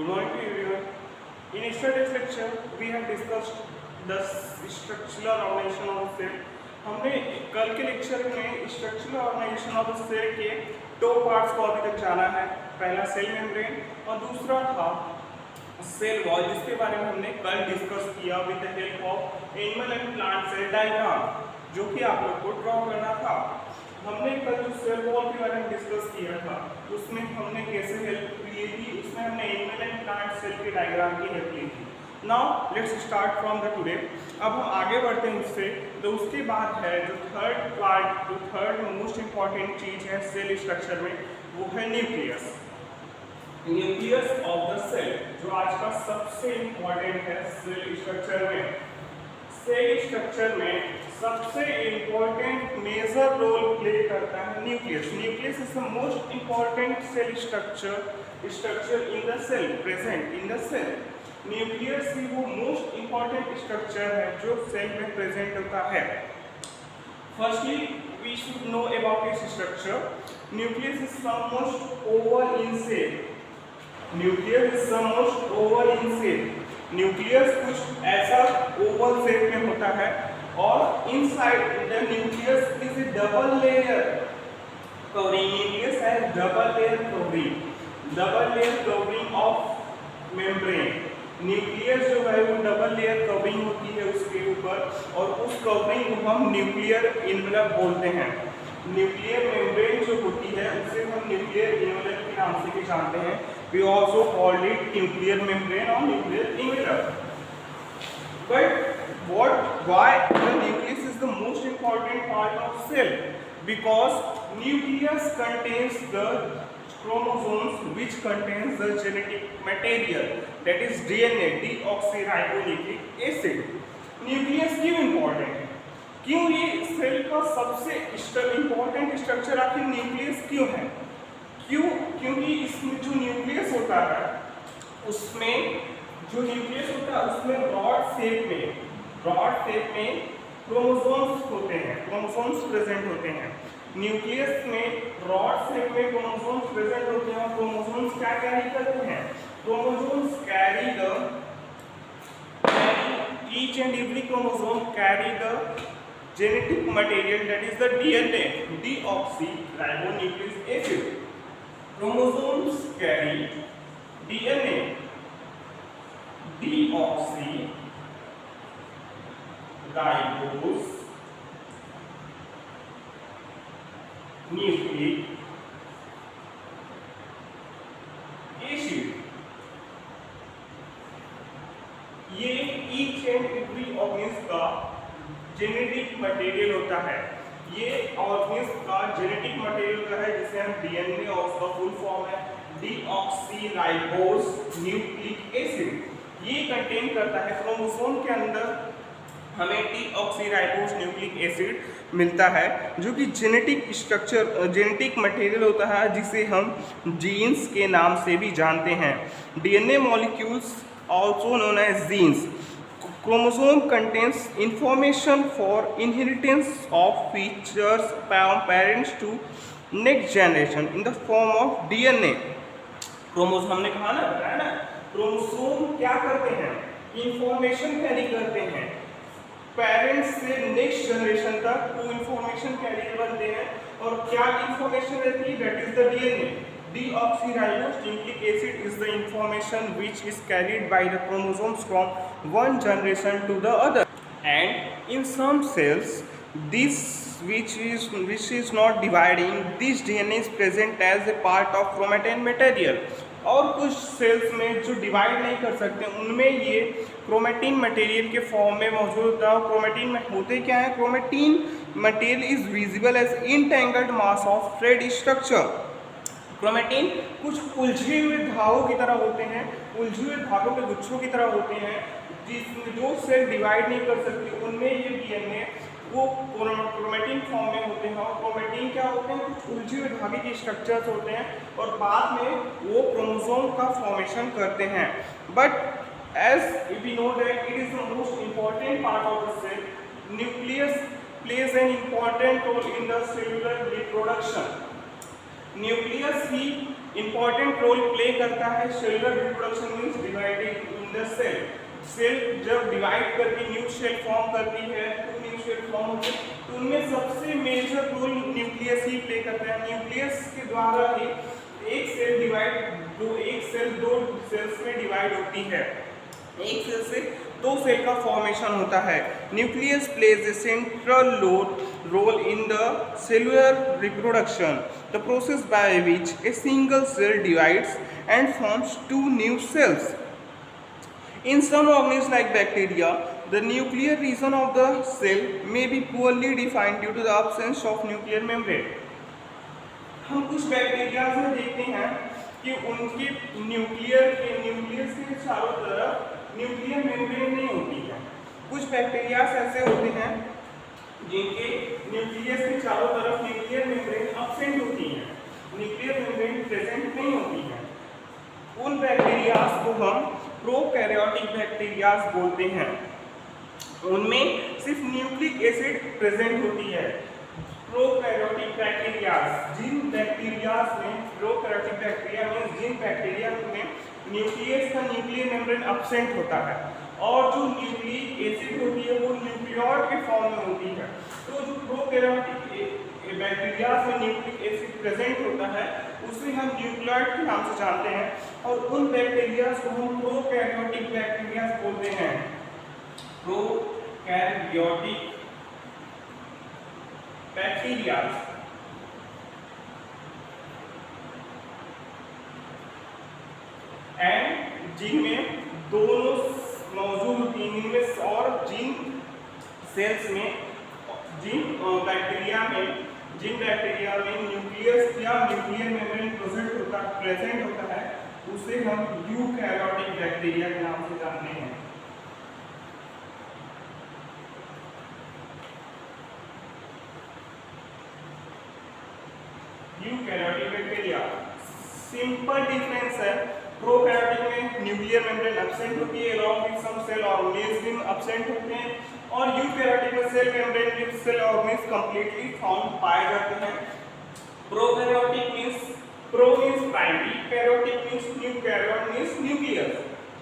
Good morning to everyone. In yesterday's lecture, we have discussed the structural organization of a cell. हमने कल के lecture में structural organization of the cell के दो parts को अभी तक जाना है। पहला सेल मेम्ब्रेन और दूसरा था सेल वॉल, जिसके बारे में हमने कल डिस्कस किया with the help of animal and plant cell diagram, जो कि आप लोग को ड्रॉ करना था। हमने कल जो सेल वॉल के बारे में डिस्कस किया था उसमें हमने कैसे हेल्प ली थी, उसमें हमने एनिमल एंड प्लांट सेल के डायग्राम की हेल्प ली थी। Now let's start from the today. अब हम आगे बढ़ते हैं उससे। तो उसके बाद है जो थर्ड पार्ट, जो थर्ड मोस्ट इंपॉर्टेंट चीज है सेल स्ट्रक्चर में, वो है nucleus. Nucleus of the cell जो आज का सबसे इंपॉर्टेंट है सेल स्ट्रक्चर में। सेल स्ट्रक्चर में सबसे इंपॉर्टेंट मेजर रोल प्ले करता है nucleus. Nucleus is the most important cell structure in the cell, present in the cell. Nucleus ही वो मोस्ट इंपॉर्टेंट स्ट्रक्चर है जो सेल में प्रेजेंट होता है। Firstly we should know about its structure. Nucleus is almost oval in shape. Nucleus is almost oval in shape. Nucleus कुछ ऐसा oval shape में होता है और inside the nucleus is a double layer covering. Nucleus has double layer covering of membrane. Nucleus जो है वो double layer covering होती है उसके ऊपर, और उस कवरिंग को हम न्यूक्लियर इनवेलप बोलते हैं। न्यूक्लियर मेम्ब्रेन जो होती है उसे हम न्यूक्लियर इनवेलप के नाम से भी जानते हैं। We also called it nuclear membrane or nuclear envelope. But why the nucleus is the most important part of cell? Because nucleus contains the chromosomes, which contains the genetic material, that is DNA, deoxyribonucleic acid. Nucleus क्यों important है? क्यों ये cell का सबसे important structure आखिर nucleus क्यों है? क्योंकि इसमें जो न्यूक्लियस होता है उसमें ब्रॉड शेप में क्रोमोसोम्स होते हैं, क्रोमोसोम्स प्रेजेंट होते हैं। न्यूक्लियस में ब्रॉड शेप में क्रोमोसोम्स प्रेजेंट होते हैं और क्रोमोसोम्स क्या कैरी करते हैं? Chromosomes each and every chromosome carry the genetic material, that is the DNA, deoxyribonucleic acid. Chromosomes carry DNA, deoxyribonucleic acid. ये ईच एंड एवरी ऑर्गेनिज्म का जेनेटिक मटेरियल होता है। ये ऑर्गेनिज्म का जेनेटिक मटेरियल होता है जिसे हम डीएनए, और उसका फुल फॉर्म है डीऑक्सीराइबोस न्यूक्लिक एसिड। ये कंटेन करता है क्रोमोसोम के अंदर हमें डीऑक्सीराइबोस न्यूक्लिक एसिड मिलता है, जो कि जेनेटिक मटेरियल होता है जिसे हम जीन्स के नाम से भी जानते हैं। DNA molecules also known as genes. Chromosome contains information for inheritance of features from parents to next generation in the form of DNA. Chromosome हमने कहा ना, बताया ना, क्रोमोसोम क्या करते हैं? इंफॉर्मेशन कैरी करते हैं पेरेंट्स से नेक्स्ट जनरेशन तक। वो इंफॉर्मेशन कैरियर बनते हैं और क्या इंफॉर्मेशन रहती है? That is the DNA. Deoxyribose nucleic acid is the information which is carried by the chromosomes from one generation to the other. And in some cells, this which is not dividing, this DNA is present as a part of chromatin material. और कुछ sales में जो divide नहीं कर सकते उनमें ये chromatin material के फॉर्म में मौजूद होता है। क्रोमेटिन में होते क्या है? Chromatin material is visible as entangled mass of thread structure. Chromatin कुछ उलझे हुए धागों की तरह होते हैं, उलझे हुए धागों के गुच्छों की तरह होते हैं, जिसमें जो सेल डिवाइड नहीं कर सकती उनमें ये डीएनए वो क्रोमेटिन फॉर्म में होते हैं। और क्रोमेटिन क्या होते हैं? कुछ उलझे हुए धागे के स्ट्रक्चर्स होते हैं और बाद में वो क्रोमोसोम का फॉर्मेशन करते हैं। But as we know that it is the most important part of the cell, nucleus plays an important role in the cellular reproduction. Nucleus ही इंपॉर्टेंट रोल प्ले करता है cellular reproduction means dividing in the cell. Cell जब divide करके new cell form करती है तो new cell form होती है, तो उनमें सबसे मेजर रोल न्यूक्लियस ही प्ले करता है। न्यूक्लियस के द्वारा ही एक सेल दो सेल्स में डिवाइड होती है, एक सेल से दो सेल का फॉर्मेशन होता है। Nucleus plays a central role in the cellular reproduction, the process by which a single cell divides and forms two new cells. In some organisms like bacteria, the nuclear region of the cell may be poorly defined due to the absence of nuclear membrane. हम कुछ bacteria में देखते हैं कि उनके nucleus के चारों तरफ न्यूक्लियर मेम्ब्रेन नहीं होती है। कुछ बैक्टीरिया ऐसे होते हैं जिनके न्यूक्लियस के चारों तरफ न्यूक्लियर मेम्ब्रेन एब्सेंट होती है, न्यूक्लियर मेम्ब्रेन प्रेजेंट नहीं होती है। उन बैक्टीरियाज को हम प्रोकैरियोटिक बैक्टीरियाज बोलते हैं। उनमें सिर्फ न्यूक्लिक एसिड प्रेजेंट होती है। प्रोकैरियोटिक बैक्टीरियाज जिन बैक्टीरियाज में प्रोकैरियोटिक बैक्टीरिया में जिन बैक्टीरिया में न्यूक्लियस का न्यूक्लियर मेम्ब्रेन एब्सेंट होता है और जो न्यूक्लिक एसिड होती है वो न्यूक्लियोइड के फॉर्म में होती है। तो जो प्रोकैरियोटिक बैक्टीरिया में न्यूक्लिक एसिड प्रेजेंट होता है उसे हम न्यूक्लियोइड के नाम से जानते हैं और उन बैक्टीरिया को हम प्रोकैरियोटिक बैक्टीरिया बोलते हैं। प्रोकैरियोटिक बैक्टीरिया एंड जिनमें दोनों मौजूद होती हैं, इनमें और जिन सेल्स में जिन बैक्टीरिया में न्यूक्लियस या न्यूक्लियर मेम्ब्रेन प्रेजेंट होता है उसे हम यूकैरियोटिक बैक्टीरिया के नाम से जानते हैं। यूकैरियोटिक बैक्टीरिया सिंपल डिफरेंस है। प्रोकैरियोटिक में न्यूक्लियर मेम्ब्रेन एब्सेंट होती है, along with some cell organism absent होते हैं, और यूकैरियोटिक में cell membrane with cell organism completely found पाए जाते हैं। Prokaryotic means pro means primary, karyotic means eukaryote means nucleus.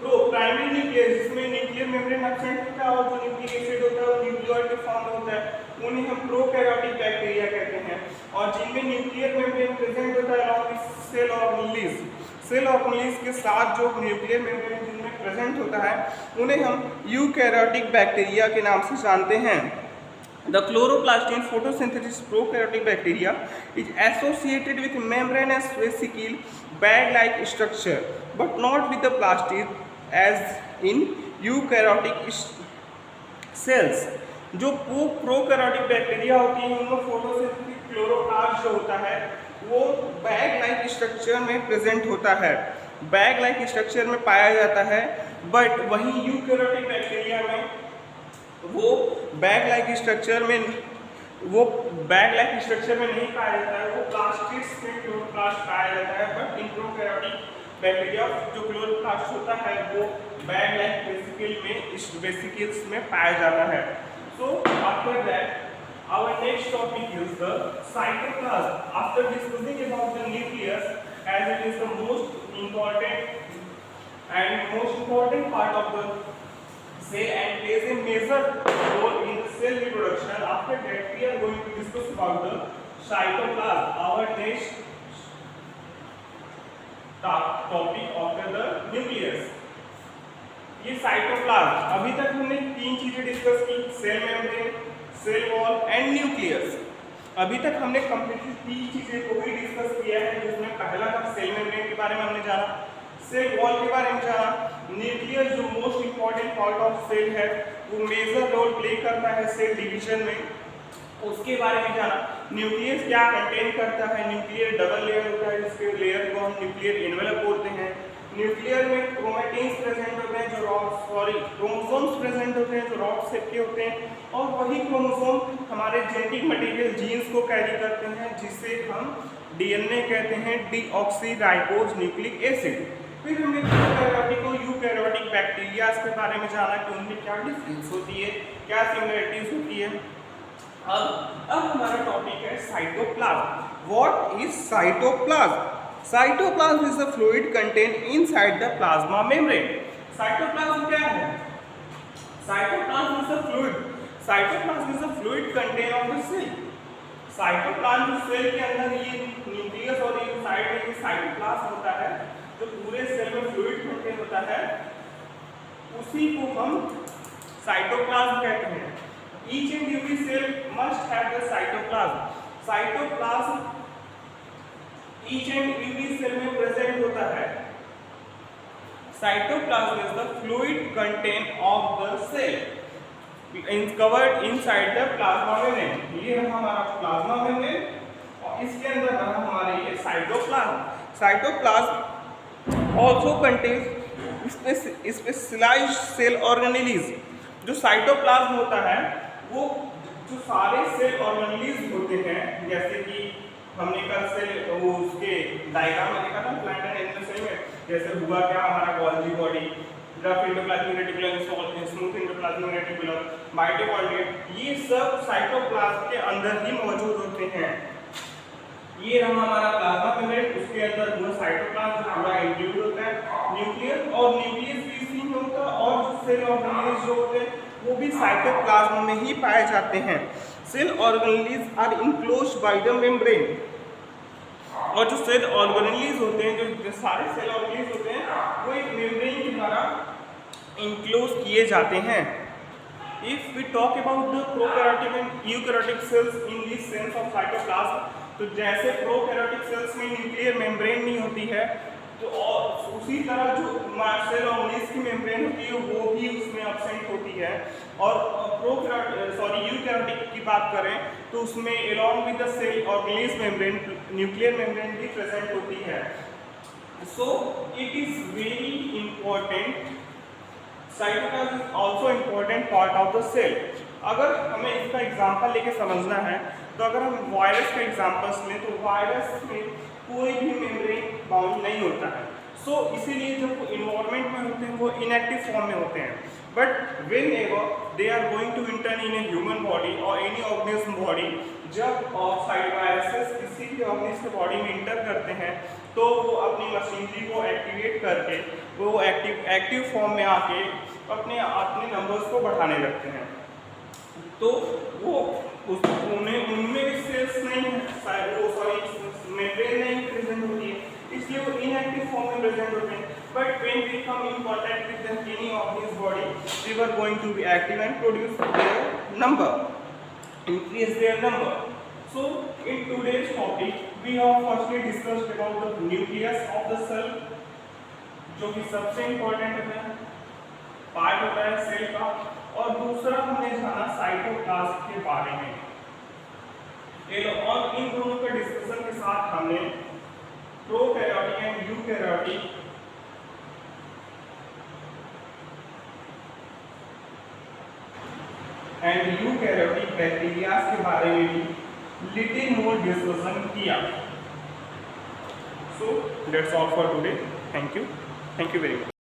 Pro primary nucleus जिसमें न्यूक्लियर मेम्ब्रेन एब्सेंट होता है और जो न्यूक्लिक एसिड होता है वो न्यूक्लियोइड के फॉर्म में होता है, उन्हें हम प्रोकैरियोटिक बैक्टीरिया कहते हैं। और जिनमें न्यूक्लियर मेम्ब्रेन प्रेजेंट होता है अलॉन्ग विद सेल ऑर्गेनिज के साथ जो न्यूक्लियर मेम्ब्रेन जिनमें प्रेजेंट होता है उन्हें हम यूकैरियोटिक बैक्टीरिया के नाम से जानते हैं। The chloroplast in photosynthesis prokaryotic bacteria is associated with membranous vesicle bag-like structure, but not with the plastid as in eukaryotic cells. जो प्रोकैरियोटिक बैक्टीरिया होती हैं उनमें फोटोसिंथेसिस क्लोरोप्लास्ट जो होता है वो बैग लाइक स्ट्रक्चर में प्रेजेंट होता है, बैग लाइक स्ट्रक्चर में पाया जाता है। बट वहीं यूकैरियोटिक बैक्टीरिया में वो बैग लाइक स्ट्रक्चर में नहीं पाया जाता है, वो प्लास्टिड्स में क्लोरोप्लास्ट पाया जाता है। बट इन प्रोकैरियोटिक बैक्टीरिया जो क्लोरोप्लास्ट होता है वो बैग लाइक वेसिकल्स में पाया जाता है। So after that, our next topic is the cytoplasm. After discussing about the nucleus, as it is the most important part of the cell and plays a major role in the cell reproduction. After that, we are going to discuss about the cytoplasm. Our next topic after the nucleus. ये cytoplasm, अभी तक हमने तीन चीजें discuss की, cell membrane, cell wall and nucleus. अभी तक हमने कंप्लीटली तीन चीजें को ही डिस्कस किया है, जिसमें पहला था सेल मेम्ब्रेन के बारे में हमने जाना, सेल वॉल के बारे में जाना, न्यूक्लियस जो most important part of cell है वो मेजर रोल प्ले करता है सेल डिवीजन में, उसके बारे में जाना। न्यूक्लियस क्या कंटेन करता है, न्यूक्लियर डबल लेयर होता है जिसके लेयर को हम न्यूक्लियर एनवेलप बोलते हैं। न्यूक्लियर में क्रोमैटिन्स प्रेजेंट होते हैं क्रोमोसोम्स प्रेजेंट होते हैं जो रॉड शेप के होते हैं, और वही क्रोमोसोम हमारे जेनेटिक मटेरियल जीन्स को कैरी करते हैं जिसे हम डीएनए कहते हैं, डीऑक्सीराइबोज न्यूक्लिक एसिड। फिर हमने प्रोकैरियोटिक और यूकैरियोटिक बैक्टीरिया के बारे में जाना कि उनमें क्या डिफरेंस होती है, क्या सिमिलरिटीज होती है। अब हमारा टॉपिक है cytoplasm. What is cytoplasm? Cytoplasm is the fluid content inside the plasma membrane. Cytoplasm क्या है? Cytoplasm is the fluid, cytoplasm is the fluid content of the cell. Cytoplasm cell के अंदर ये न्यूक्लियस और ये साइड में cytoplasm होता है जो पूरे सेल में फ्लूइड कंटेन होता है, उसी को हम साइटोप्लाज्म कहते हैं। Each and every cell must have the cytoplasm. Cytoplasm each and every cell में प्रेजेंट होता है। Cytoplasm is the fluid content of the cell covered inside the plasma membrane. ये रहा हमारा प्लाज्मा मेम्ब्रेन और इसके अंदर रहा हमारे ये cytoplasm. Cytoplasm also contains specialized cell organelles. जो साइटोप्लाज्म होता है वो जो सारे सेल ऑर्गेनेलीज होते हैं, जैसे कि हमने कल सेल वो उसके डायग्राम में देखा था प्लांट एंड एनिमल सेल में, जैसे हुआ क्या हमारा Golgi body, rough endoplasmic reticulum, smooth endoplasmic reticulum, mitochondria, ये सब साइटोप्लाज्म के अंदर ही मौजूद होते हैं। ये रहा हमारा प्लाज्मा मेम्ब्रेन, उसके अंदर पूरा साइटोप्लाज्म पूरा इंक्लूड होता है। न्यूक्लियस और न्यूक्लियस भी इसी में होता है और जो सेल ऑर्गेनेलीज जो होते हैं वो भी साइटोप्लाज्म में ही पाए जाते हैं। Cell organelles are enclosed by the membrane. और जो सेल ऑर्गेनेलीज होते हैं, जो सारे सेल ऑर्गेनेलीज होते हैं वो एक मेम्ब्रेन के द्वारा इनक्लोज किए जाते हैं। If we talk about the prokaryotic and eukaryotic cells in this sense of cytoplasm, तो जैसे प्रोकैरियोटिक सेल्स में न्यूक्लियर मेम्ब्रेन नहीं होती है, तो और उसी तरह जो सेल ऑर्गेनेलीज की मेम्ब्रेन होती है वो भी उसमें एब्सेंट होती है। और यूकैरियोटिक की बात करें तो उसमें along with the cell organelles membrane nuclear membrane भी प्रेजेंट होती है। So it is very important, cytoplasm is also important part of the cell. अगर हमें इसका एग्जाम्पल लेके समझना है तो अगर हम वायरस का एग्जाम्पल्स लें तो वायरस में कोई भी मेम्ब्रेन बाउंड नहीं होता है। सो इसीलिए जब वो इन्वायरमेंट में होते हैं वो इनएक्टिव फॉर्म में होते हैं। But whenever they are going to enter in a human body और एनी ऑर्गेनिज्म बॉडी, जब वायरसेस किसी भी ऑर्गेनिज्म के बॉडी में इंटर करते हैं तो वो अपनी मशीनरी को एक्टिवेट करके वो एक्टिव फॉर्म में आके अपने नंबर्स को बढ़ाने लगते हैं। तो वो उनमें सेल्स नहीं मेम्ब्रेन नहीं प्रेजेंट होती है, इसलिए वो इनएक्टिव फॉर्म में प्रेजेंट होते हैं। But when we come in contact with any organism body, they were going to be active and produce their number, increase their number. So in today's topic we have firstly discussed about the nucleus of the cell, जो कि सबसे important होता है part होता है cell का, और दूसरा हमने जाना साइटोप्लाज्म के बारे में। और इन दोनों के डिस्कशन के साथ हमने prokaryotic and eukaryotic and eukaryotic bacteria के बारे में भी लिटिल मोर डिस्कशन किया। So that's all for today. Thank you very much.